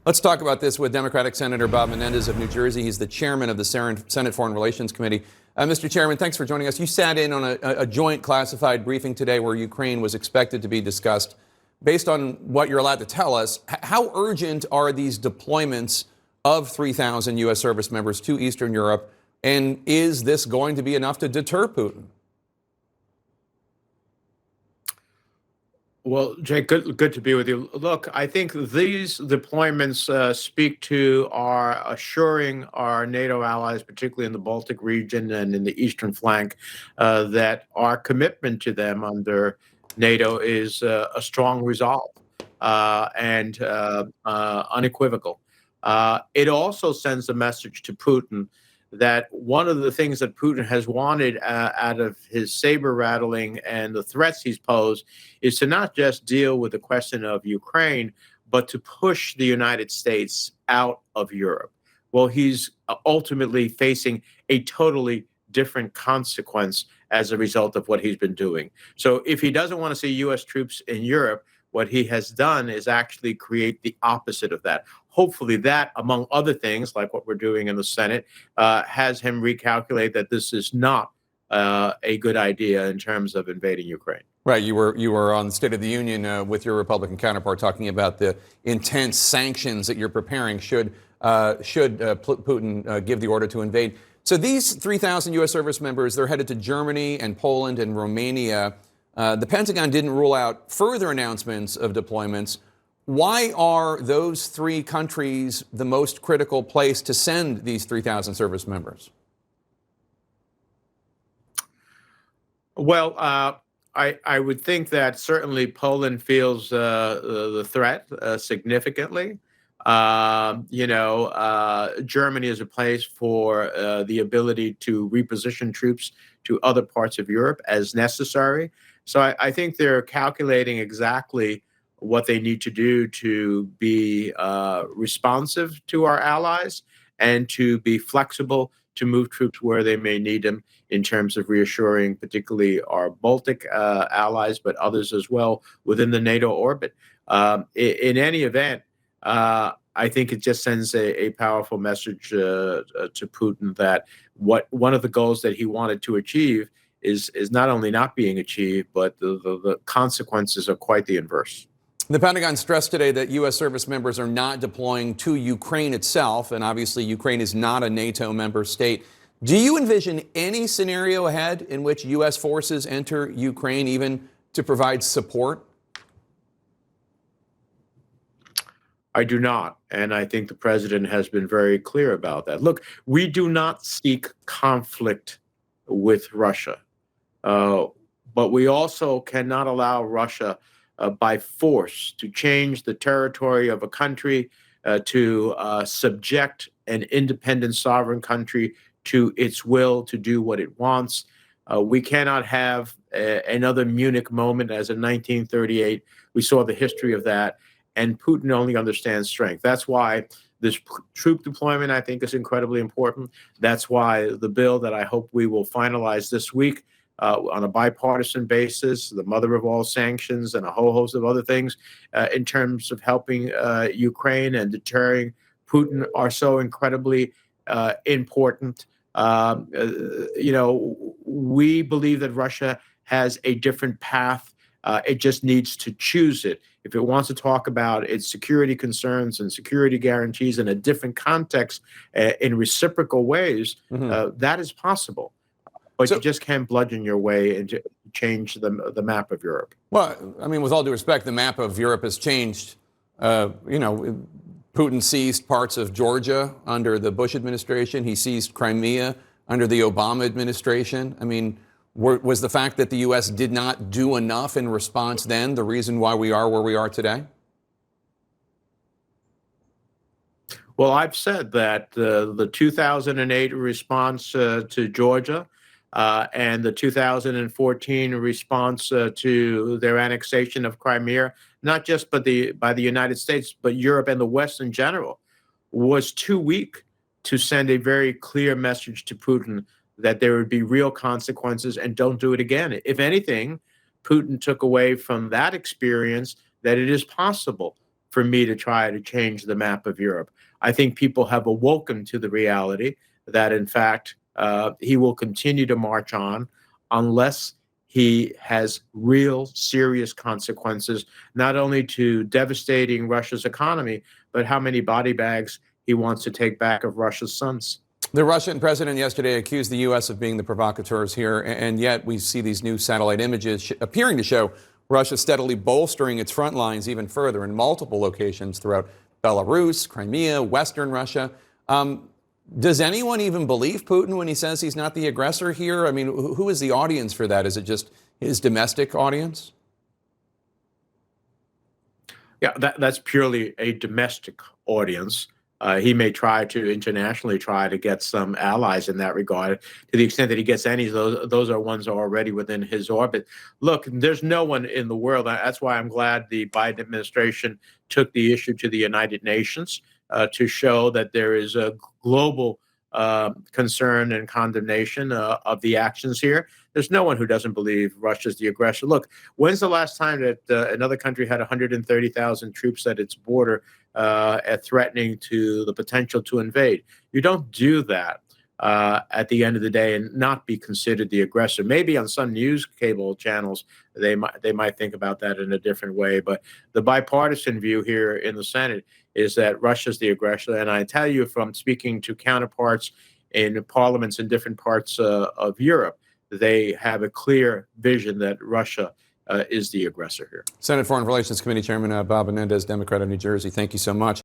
Let's talk about this with Democratic Senator Bob Menendez of New Jersey. He's the chairman of the Senate Foreign Relations Committee. Mr. Chairman, thanks for joining us. You sat in on a joint classified briefing today where Ukraine was expected to be discussed. Based on what you're allowed to tell us, how urgent are these deployments of 3,000 U.S. service members to Eastern Europe? And is this going to be enough to deter Putin? Well, Jake, good to be with you. Look, I think these deployments speak to our assuring our NATO allies, particularly in the Baltic region and in the eastern flank, that our commitment to them under NATO is a strong resolve and unequivocal. It also sends a message to Putin that one of the things that Putin has wanted out of his saber rattling and the threats he's posed is to not just deal with the question of Ukraine, but to push the United States out of Europe. Well, he's ultimately facing a totally different consequence as a result of what he's been doing. So if he doesn't want to see U.S. troops in Europe, what he has done is actually create the opposite of that. Hopefully that, among other things, like what we're doing in the Senate, has him recalculate that this is not a good idea in terms of invading Ukraine. Right. You were on the State of the Union with your Republican counterpart talking about the intense sanctions that you're preparing should Putin give the order to invade. So these 3,000 U.S. service members, they're headed to Germany and Poland and Romania. The Pentagon didn't rule out further announcements of deployments. Why are those three countries the most critical place to send these 3,000 service members? Well, I would think that certainly Poland feels the threat significantly. Germany is a place for the ability to reposition troops to other parts of Europe as necessary. So I think they're calculating exactly what they need to do to be responsive to our allies and to be flexible to move troops where they may need them in terms of reassuring particularly our Baltic allies, but others as well within the NATO orbit. In any event, I think it just sends a powerful message to Putin that one of the goals that he wanted to achieve is not only not being achieved, but the consequences are quite the inverse. The Pentagon stressed today that U.S. service members are not deploying to Ukraine itself, and obviously Ukraine is not a NATO member state. Do you envision any scenario ahead in which U.S. forces enter Ukraine, even to provide support? I do not, and I think the president has been very clear about that. Look, we do not seek conflict with Russia, but we also cannot allow Russia by force to change the territory of a country, to subject an independent sovereign country to its will to do what it wants. We cannot have another Munich moment as in 1938. We saw the history of that, and Putin only understands strength. That's why this troop deployment, I think, is incredibly important. That's why the bill that I hope we will finalize this week on a bipartisan basis, the mother of all sanctions and a whole host of other things in terms of helping Ukraine and deterring Putin are so incredibly important. We believe that Russia has a different path. It just needs to choose it. If it wants to talk about its security concerns and security guarantees in a different context, in reciprocal ways, that is possible. But you just can't bludgeon your way and change the map of Europe. Well, I mean, with all due respect, the map of Europe has changed. Putin seized parts of Georgia under the Bush administration. He seized Crimea under the Obama administration. I mean, was the fact that the U.S. did not do enough in response then the reason why we are where we are today? Well, I've said that the 2008 response to Georgia and the 2014 response to their annexation of Crimea, not just by the United States, but Europe and the West in general, was too weak to send a very clear message to Putin that there would be real consequences and don't do it again. If anything, Putin took away from that experience that it is possible for me to try to change the map of Europe. I think people have awoken to the reality that, in fact, he will continue to march on unless he has real serious consequences, not only to devastating Russia's economy, but how many body bags he wants to take back of Russia's sons. The Russian president yesterday accused the U.S. of being the provocateurs here, and yet we see these new satellite images appearing to show Russia steadily bolstering its front lines even further in multiple locations throughout Belarus, Crimea, Western Russia. Does anyone even believe Putin when he says he's not the aggressor here? I mean, who is the audience for that? Is it just his domestic audience? Yeah, that's purely a domestic audience. He may try to internationally try to get some allies in that regard. To the extent that he gets any, those are ones that are already within his orbit. Look, there's no one in the world. That's why I'm glad the Biden administration took the issue to the United Nations to show that there is a global concern and condemnation of the actions here. There's no one who doesn't believe Russia's the aggressor. Look, when's the last time that another country had 130,000 troops at its border threatening to the potential to invade? You don't do that at the end of the day and not be considered the aggressor. Maybe on some news cable channels they might think about that in a different way, but the bipartisan view here in the Senate is that Russia's the aggressor. And I tell you, from speaking to counterparts in parliaments in different parts of Europe, they have a clear vision that Russia is the aggressor here. Senate Foreign Relations Committee Chairman Bob Menendez, Democrat of New Jersey, thank you so much.